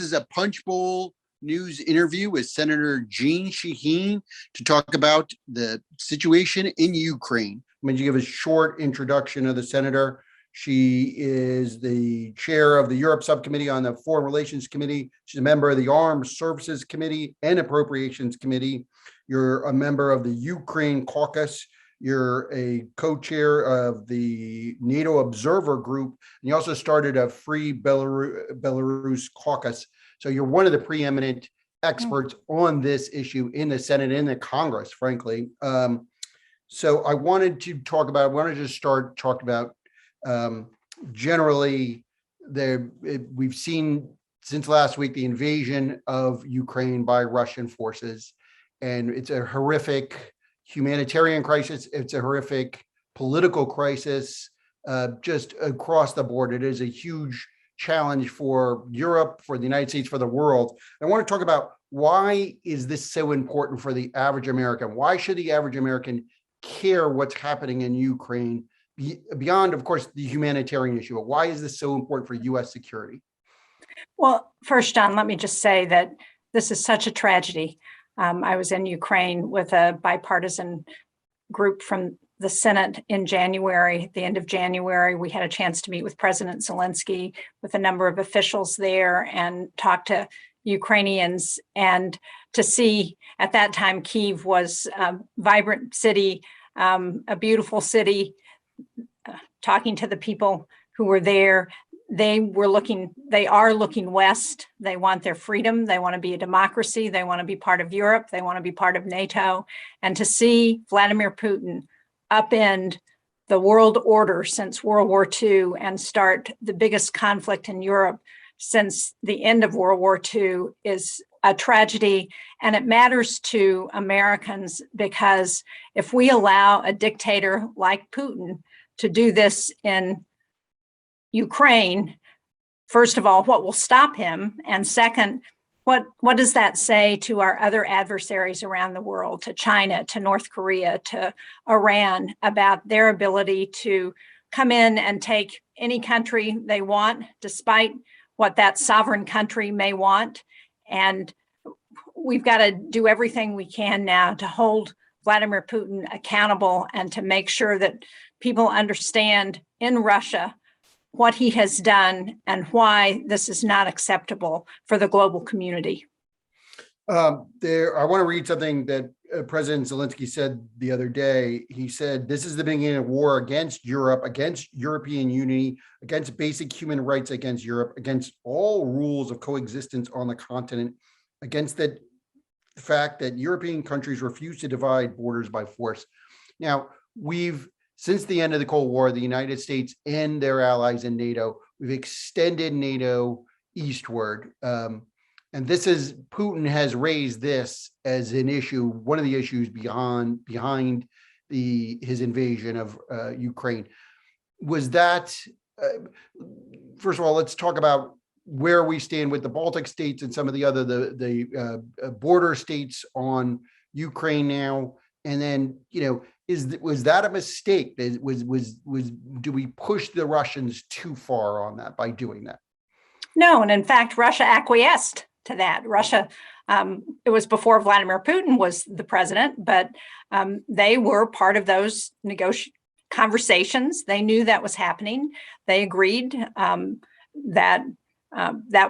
is a Punch Bowl News interview with Senator Jeanne Shaheen to talk about the situation in Ukraine. I'm going to give a short introduction of the senator. She is the chair of the Europe Subcommittee on the Foreign Relations Committee. She's a member of the Armed Services Committee and Appropriations Committee. You're a member of the Ukraine Caucus. You're a co-chair of the NATO Observer Group, and you also started a Free Belarus Caucus. So you're one of the preeminent experts on this issue in the Senate and the Congress, frankly. So I wanted to just start talking about generally, we've seen since last week the invasion of Ukraine by Russian forces, and it's a horrific humanitarian crisis. It's a horrific political crisis, just across the board. It is a huge challenge for Europe, for the United States, for the world. I want to talk about why is this so important for the average American? Why should the average American care what's happening in Ukraine beyond, of course, the humanitarian issue? Why is this so important for U.S. security? Well, first, John, let me just say that this is such a tragedy. I was in Ukraine with a bipartisan group from the Senate in January. At the end of January, we had a chance to meet with President Zelensky, with a number of officials there, and talk to Ukrainians, and to see, at that time, Kyiv was a vibrant city, a beautiful city. Talking to the people who were there, they are looking west. They want their freedom. They want to be a democracy. They want to be part of Europe. They want to be part of NATO. And to see Vladimir Putin upend the world order since World War II and start the biggest conflict in Europe since the end of World War II is a tragedy. And it matters to Americans, because if we allow a dictator like Putin to do this in Ukraine, first of all, what will stop him? And second, what does that say to our other adversaries around the world, to China, to North Korea, to Iran, about their ability to come in and take any country they want, despite what that sovereign country may want? And we've got to do everything we can now to hold Vladimir Putin accountable and to make sure that people understand in Russia what he has done and why this is not acceptable for the global community. I want to read something that President Zelensky said the other day. He said, "This is the beginning of war against Europe, against European unity, against basic human rights, against Europe, against all rules of coexistence on the continent, against the fact that European countries refuse to divide borders by force." Now, since the end of the Cold War, the United States and their allies in NATO, we've extended NATO eastward. And Putin has raised this as an issue, one of the issues behind his invasion of Ukraine. Was that, first of all, let's talk about where we stand with the Baltic states and some of the other border states on Ukraine now. And then, was that a mistake? Do we push the Russians too far on that by doing that? No, and in fact, Russia acquiesced to that. Russia, it was before Vladimir Putin was the president, but they were part of those conversations. They knew that was happening. They agreed that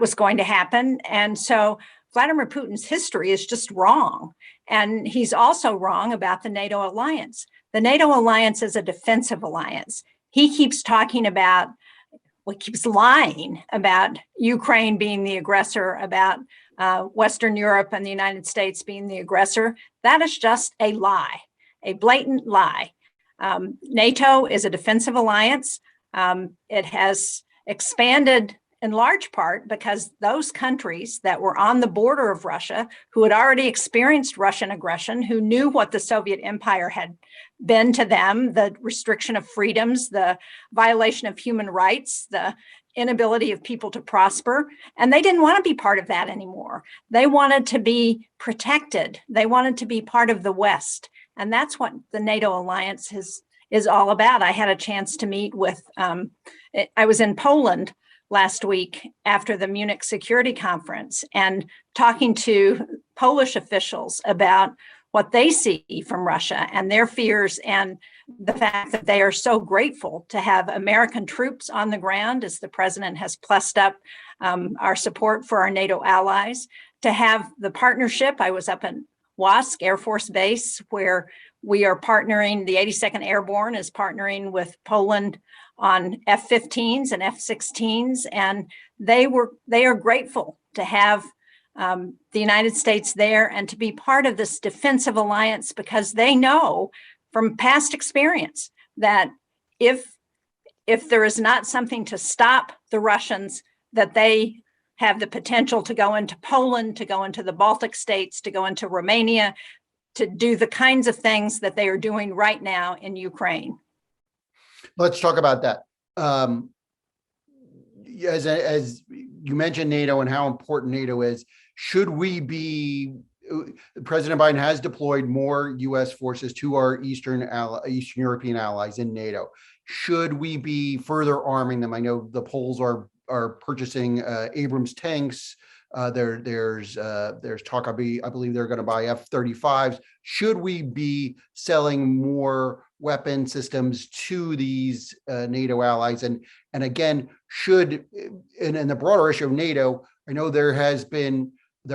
was going to happen. And so Vladimir Putin's history is just wrong. And he's also wrong about the NATO alliance. The NATO alliance is a defensive alliance. He keeps talking about, keeps lying about Ukraine being the aggressor, about Western Europe and the United States being the aggressor. That is just a lie, a blatant lie. NATO is a defensive alliance. It has expanded in large part because those countries that were on the border of Russia, who had already experienced Russian aggression, who knew what the Soviet Empire had been to them, the restriction of freedoms, the violation of human rights, the inability of people to prosper, and they didn't want to be part of that anymore. They wanted to be protected. They wanted to be part of the West. And that's what the NATO alliance is all about. I had a chance to meet with, I was in Poland last week after the Munich Security Conference and talking to Polish officials about what they see from Russia and their fears, and the fact that they are so grateful to have American troops on the ground as the president has plussed up our support for our NATO allies, to have the partnership. I was up at Wask Air Force Base, where we are partnering, the 82nd Airborne is partnering with Poland on F-15s and F-16s, and they are grateful to have the United States there and to be part of this defensive alliance, because they know from past experience that if there is not something to stop the Russians, that they have the potential to go into Poland, to go into the Baltic states, to go into Romania, to do the kinds of things that they are doing right now in Ukraine. Let's talk about that. As you mentioned NATO and how important NATO is, should we be, President Biden has deployed more U.S. forces to our Eastern European allies in NATO. Should we be further arming them? I know the Poles are purchasing Abrams tanks. There's talk, I believe they're going to buy F-35s. Should we be selling more weapon systems to these NATO allies? And again, should, in the broader issue of NATO, I know there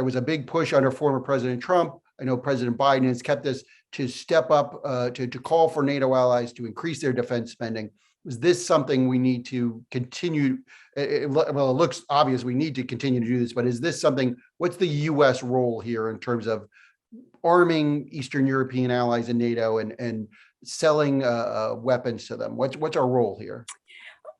was a big push under former President Trump. I know President Biden has kept this to step up, to call for NATO allies to increase their defense spending. Is this something we need to continue? Well, it looks obvious we need to continue to do this, but is this something, what's the U.S. role here in terms of arming Eastern European allies in NATO and selling weapons to them? What's our role here?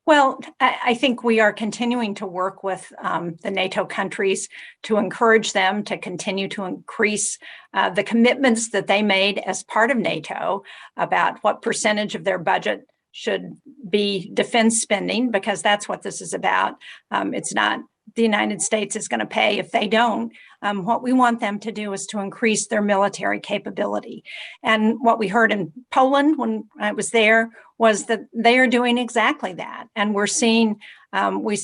Well, I think we are continuing to work with the NATO countries to encourage them to continue to increase the commitments that they made as part of NATO about what percentage of their budget should be defense spending, because that's what this is about. It's not the United States is going to pay if they don't. What we want them to do is to increase their military capability. And what we heard in Poland when I was there was that they are doing exactly that. And we're seeing, we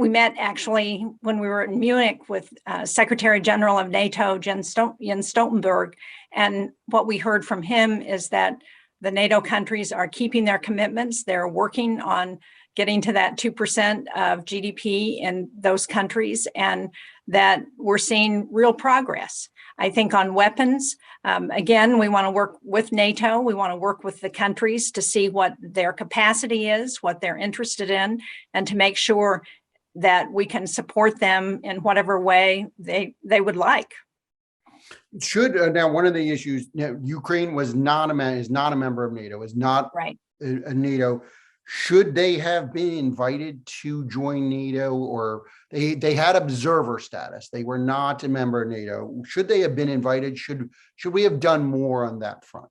met actually when we were in Munich with Secretary General of NATO, Jens Stoltenberg. And what we heard from him is that the NATO countries are keeping their commitments. They're working on getting to that 2% of GDP in those countries, and that we're seeing real progress. I think on weapons, again, we want to work with NATO. We want to work with the countries to see what their capacity is, what they're interested in, and to make sure that we can support them in whatever way they would like. Should now one of the issues, Ukraine is not a member of NATO, is not right. a NATO. Should they have been invited to join NATO, or they had observer status? They were not a member of NATO. Should they have been invited? Should we have done more on that front?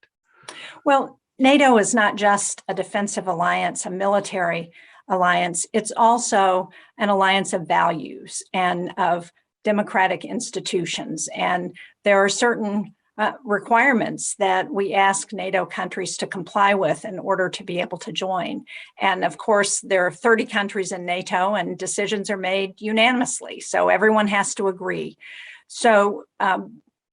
Well, NATO is not just a defensive alliance, a military alliance. It's also an alliance of values and of democratic institutions. And there are certain requirements that we ask NATO countries to comply with in order to be able to join. And of course, there are 30 countries in NATO and decisions are made unanimously. So everyone has to agree. So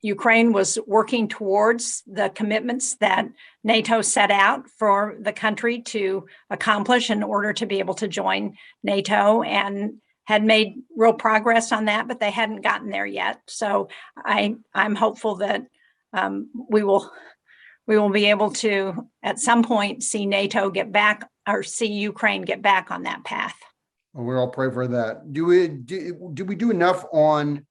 Ukraine was working towards the commitments that NATO set out for the country to accomplish in order to be able to join NATO, and had made real progress on that, but they hadn't gotten there yet. So I'm hopeful that we will be able to, at some point, see NATO get back, or see Ukraine get back on that path. Well, we're all praying for that. Do we do enough on?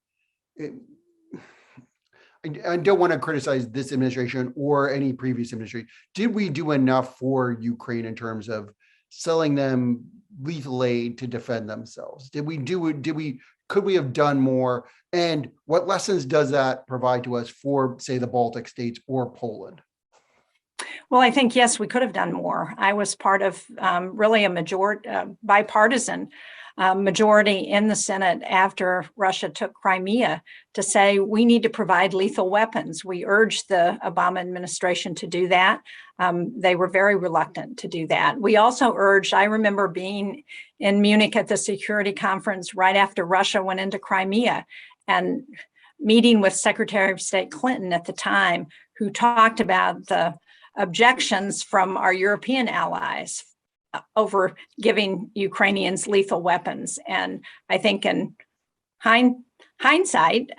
I don't want to criticize this administration or any previous administration. Did we do enough for Ukraine in terms of selling them lethal aid to defend themselves? Could we have done more? And what lessons does that provide to us for, say, the Baltic states or Poland? Well, I think, yes, we could have done more. I was part of really a bipartisan majority in the Senate after Russia took Crimea to say we need to provide lethal weapons. We urged the Obama administration to do that. They were very reluctant to do that. We also urged, I remember being in Munich at the security conference right after Russia went into Crimea and meeting with Secretary of State Clinton at the time, who talked about the objections from our European allies over giving Ukrainians lethal weapons. And I think in hindsight,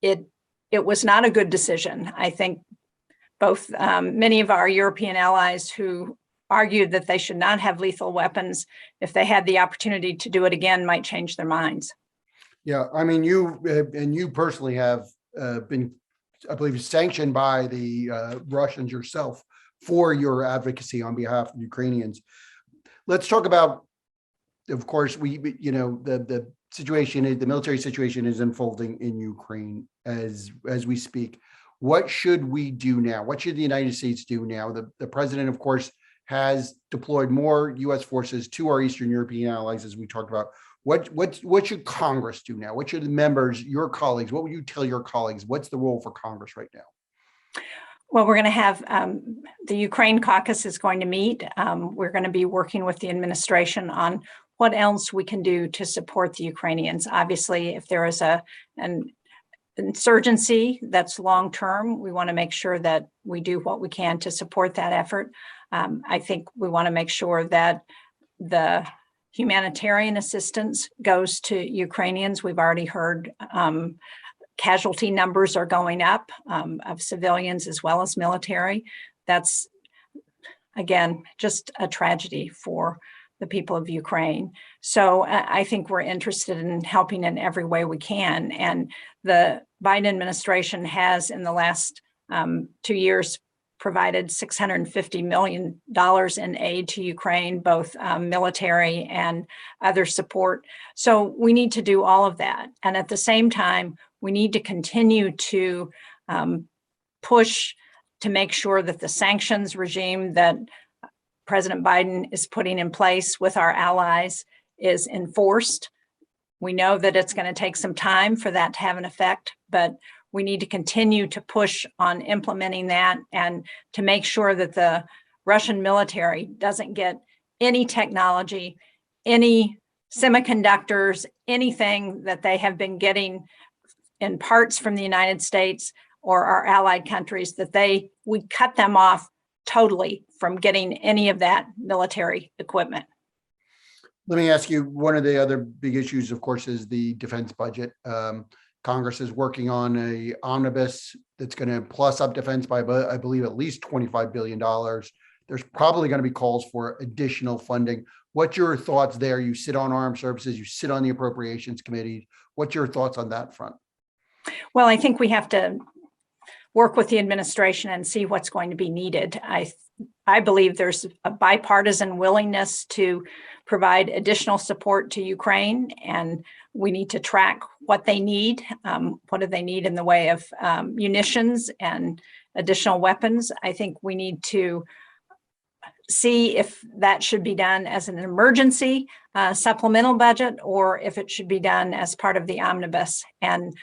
it was not a good decision. I think both many of our European allies who argued that they should not have lethal weapons, if they had the opportunity to do it again, might change their minds. Yeah, I mean, you personally have been, I believe, sanctioned by the Russians yourself for your advocacy on behalf of Ukrainians. Let's talk about, of course, the situation, the military situation is unfolding in Ukraine as we speak. What should we do now? What should the United States do now? The president, of course, has deployed more U.S. forces to our Eastern European allies, as we talked about. What should Congress do now? What should the members, your colleagues, what would you tell your colleagues? What's the role for Congress right now? Well, we're going to have the Ukraine caucus is going to meet. We're going to be working with the administration on what else we can do to support the Ukrainians. Obviously, if there is an insurgency that's long-term, we want to make sure that we do what we can to support that effort. I think we want to make sure that the humanitarian assistance goes to Ukrainians. We've already heard casualty numbers are going up of civilians as well as military. That's, again, just a tragedy for the people of Ukraine. So I think we're interested in helping in every way we can. And the Biden administration has, in the last 2 years, provided $650 million in aid to Ukraine, both military and other support. So we need to do all of that. And at the same time, we need to continue to push to make sure that the sanctions regime that President Biden is putting in place with our allies is enforced. We know that it's going to take some time for that to have an effect, but we need to continue to push on implementing that and to make sure that the Russian military doesn't get any technology, any semiconductors, anything that they have been getting in parts from the United States or our allied countries, that we cut them off totally from getting any of that military equipment. Let me ask you, one of the other big issues, of course, is the defense budget. Congress is working on a omnibus that's going to plus up defense by, I believe, at least $25 billion. There's probably going to be calls for additional funding. What's your thoughts there? You sit on armed services, you sit on the appropriations committee. What's your thoughts on that front? Well, I think we have to work with the administration and see what's going to be needed. I believe there's a bipartisan willingness to provide additional support to Ukraine, and we need to track what they need. What do they need in the way of munitions and additional weapons? I think we need to see if that should be done as an emergency supplemental budget, or if it should be done as part of the omnibus. And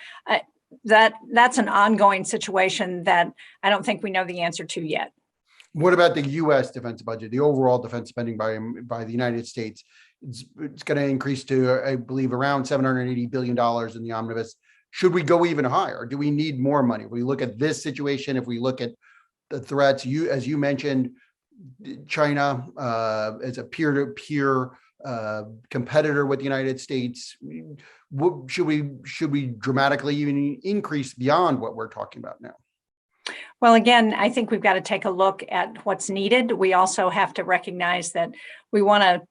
that's an ongoing situation that I don't think we know the answer to yet. What about the U.S. defense budget, the overall defense spending by the United States? It's going to increase to, I believe, around $780 billion in the omnibus. Should we go even higher? Do we need more money? If we look at this situation, if we look at the threats, as you mentioned, China as a peer-to-peer competitor with the United States, should we dramatically even increase beyond what we're talking about now? Well, again, I think we've got to take a look at what's needed. We also have to recognize that we want to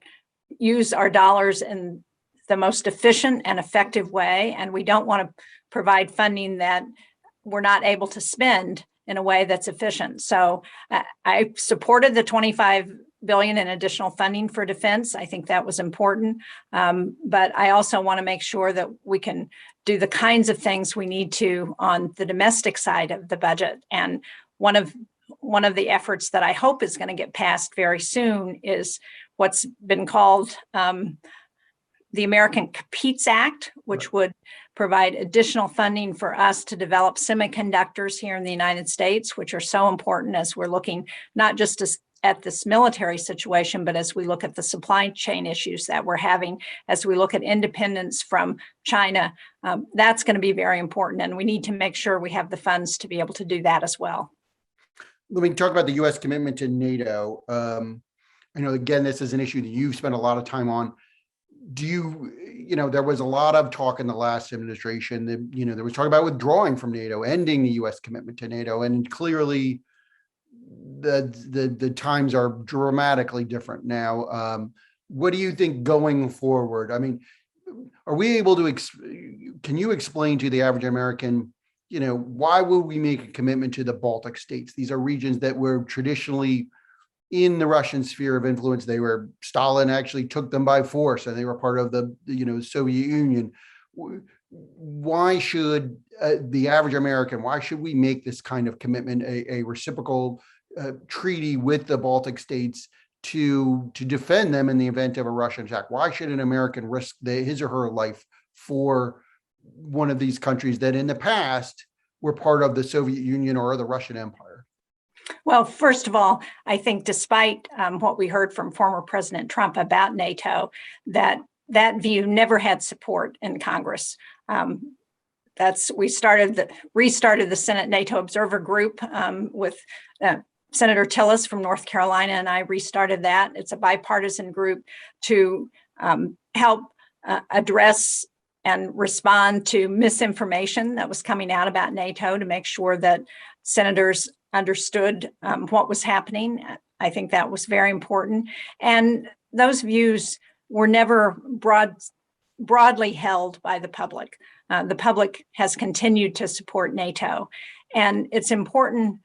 use our dollars in the most efficient and effective way, and we don't want to provide funding that we're not able to spend in a way that's efficient. So I supported the $25 billion in additional funding for defense. I think that was important. But I also want to make sure that we can do the kinds of things we need to on the domestic side of the budget. And one of the efforts that I hope is going to get passed very soon is what's been called the American Competes Act, which would provide additional funding for us to develop semiconductors here in the United States, which are so important as we're looking not just at this military situation, but as we look at the supply chain issues that we're having, as we look at independence from China, that's going to be very important. And we need to make sure we have the funds to be able to do that as well. Let me talk about the U.S. commitment to NATO. I know, again, this is an issue that you've spent a lot of time on. Do you know, there was a lot of talk in the last administration that, you know, there was talk about withdrawing from NATO, ending the U.S. commitment to NATO, and clearly the times are dramatically different now. What do you think going forward? I mean, are we able to, can you explain to the average American, you know, why would we make a commitment to the Baltic states? These are regions that were traditionally in the Russian sphere of influence. They were, Stalin actually took them by force, and they were part of the, you know, Soviet Union. Why should the average American, why should we make this kind of commitment, a reciprocal treaty with the Baltic states to defend them in the event of a Russian attack? Why should an American risk his or her life for one of these countries that in the past were part of the Soviet Union or the Russian Empire? Well, first of all, I think despite what we heard from former President Trump about NATO, that view never had support in Congress. We restarted the Senate NATO Observer Group with Senator Tillis from North Carolina, and I restarted that. It's a bipartisan group to help address and respond to misinformation that was coming out about NATO, to make sure that senators understood what was happening. I think that was very important. And those views were never broadly held by the public. The public has continued to support NATO. And it's important.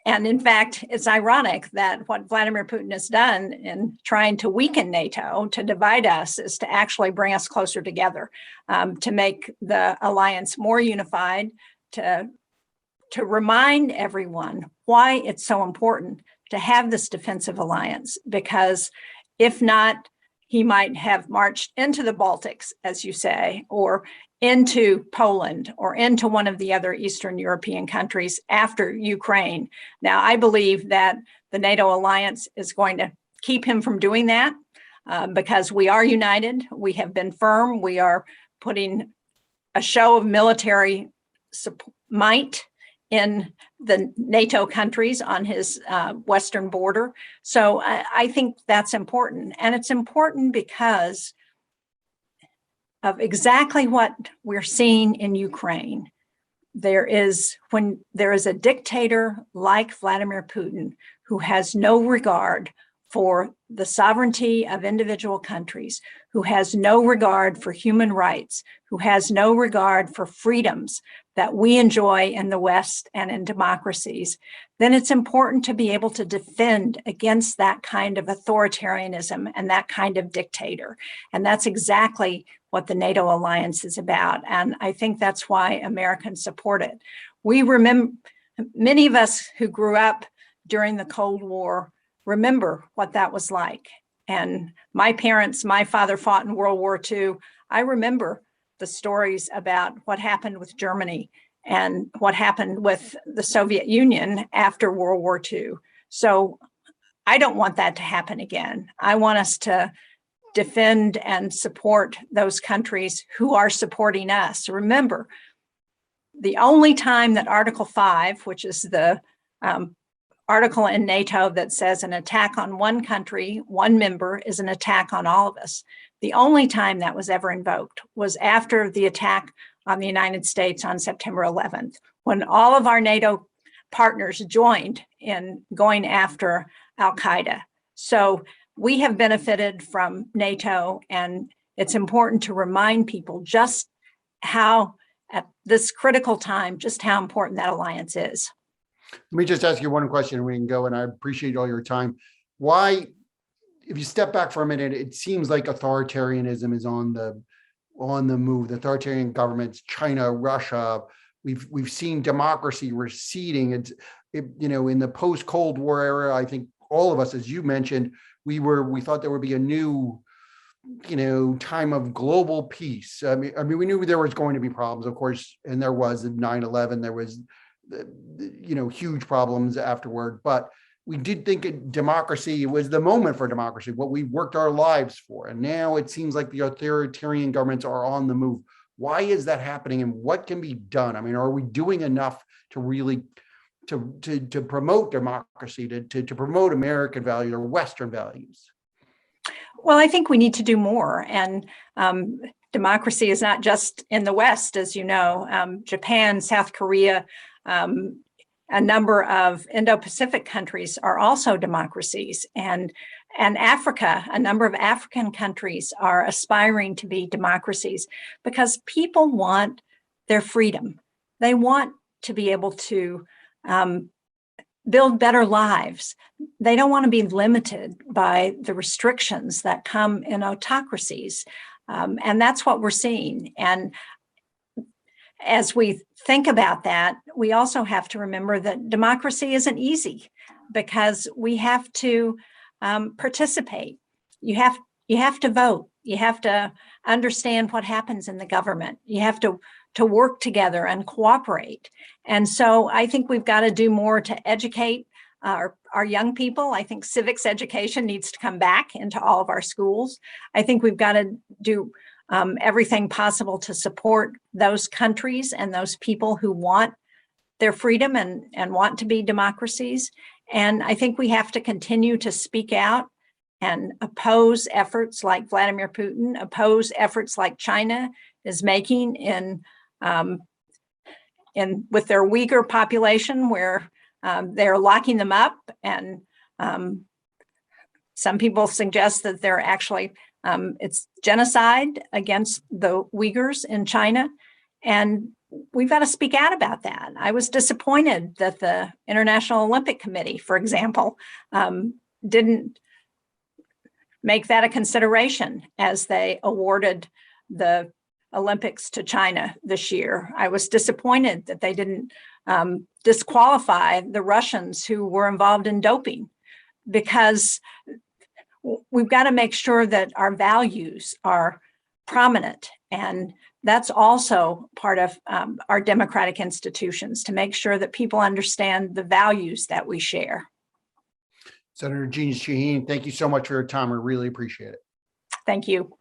And in fact, it's ironic that what Vladimir Putin has done in trying to weaken NATO, to divide us, is to actually bring us closer together, to make the alliance more unified, to remind everyone why it's so important to have this defensive alliance, because if not, he might have marched into the Baltics, as you say, or into Poland, or into one of the other Eastern European countries after Ukraine. Now, I believe that the NATO alliance is going to keep him from doing that because we are united. We have been firm. We are putting a show of military might in the NATO countries on his western border. So I think that's important. And it's important because of exactly what we're seeing in Ukraine. When there is a dictator like Vladimir Putin, who has no regard for the sovereignty of individual countries, who has no regard for human rights, who has no regard for freedoms that we enjoy in the West and in democracies, then it's important to be able to defend against that kind of authoritarianism and that kind of dictator. And that's exactly what the NATO alliance is about. And I think that's why Americans support it. We remember, many of us who grew up during the Cold War remember what that was like. And my father fought in World War II. I remember the stories about what happened with Germany and what happened with the Soviet Union after World War II. So I don't want that to happen again. I want us to defend and support those countries who are supporting us. Remember, the only time that Article 5, which is the article in NATO that says an attack on one country, one member, is an attack on all of us. The only time that was ever invoked was after the attack on the United States on September 11th, when all of our NATO partners joined in going after al-Qaeda. So we have benefited from NATO, and it's important to remind people just how, at this critical time, just how important that alliance is. Let me just ask you one question and we can go, and I appreciate all your time. Why, if you step back for a minute, it seems like authoritarianism is on the move. The authoritarian governments, China, Russia, we've seen democracy receding. You know, in the post-Cold War era, I think all of us, as you mentioned, we thought there would be a new time of global peace. I mean, we knew there was going to be problems, of course, and there was in 9/11, there was, huge problems afterward, but we did think democracy was the moment for democracy, what we worked our lives for. And now it seems like the authoritarian governments are on the move. Why is that happening, and what can be done? I mean, are we doing enough to really to promote democracy, to promote American values or Western values? Well, I think we need to do more. And democracy is not just in the West, as you know. Japan, South Korea, a number of Indo-Pacific countries are also democracies. And Africa, a number of African countries are aspiring to be democracies because people want their freedom. They want to be able to build better lives. They don't want to be limited by the restrictions that come in autocracies. And that's what we're seeing. And as we think about that, we also have to remember that democracy isn't easy because we have to participate. You have to vote. You have to understand what happens in the government. You have to work together and cooperate. And so I think we've got to do more to educate our young people. I think civics education needs to come back into all of our schools. I think we've got to do everything possible to support those countries and those people who want their freedom and want to be democracies. And I think we have to continue to speak out and oppose efforts like Vladimir Putin, oppose efforts like China is making in with their Uyghur population, where they're locking them up, and some people suggest that they're actually it's genocide against the Uyghurs in China, and we've got to speak out about that. I was disappointed that the International Olympic Committee, for example, didn't make that a consideration as they awarded the Olympics to China this year. I was disappointed that they didn't disqualify the Russians who were involved in doping, because we've got to make sure that our values are prominent. And that's also part of our democratic institutions, to make sure that people understand the values that we share. Senator Jeanne Shaheen, thank you so much for your time. I really appreciate it. Thank you.